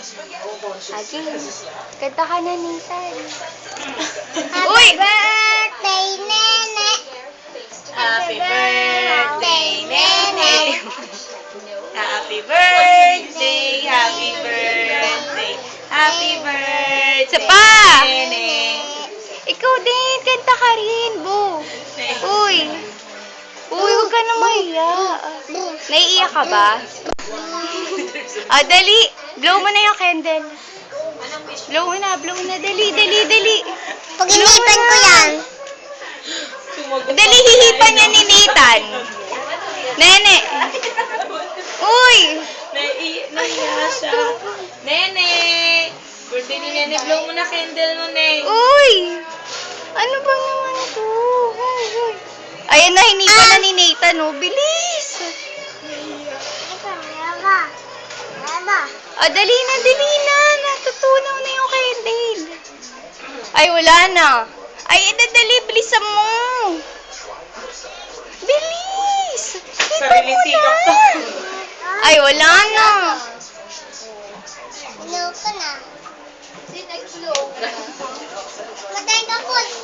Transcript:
Agi, kanta ka na, Nathan. Uy! Birthday, Nene! Happy birthday, Nene! Happy birthday, happy birthday, happy birthday, Isa pa! Nene! Ikaw din, kanta ka rin, Bo. Uy! Uy, huwag ka na mahiya. Naiiyak ka ba? Dali! Blow mo na yung candle. Blow mo na, dali, dali, dali. Pag-inipan ko yan. Dali, hihipan niya ni Nathan. Nene! Uy! Naiiyak siya. Nene! Birthday ni Nene, blow mo na candle mo, Nene. Uy! Ano ba naman ito? Ayan na, hinipan na ni Nathan, oh. Bilis! Dali na. Natutunaw na yung candle. Ay, wala na. Ay, dali, bilisan mo. Bilis! Sarili sikap to. Ay, wala na. Blow ko na. Matayin ka po.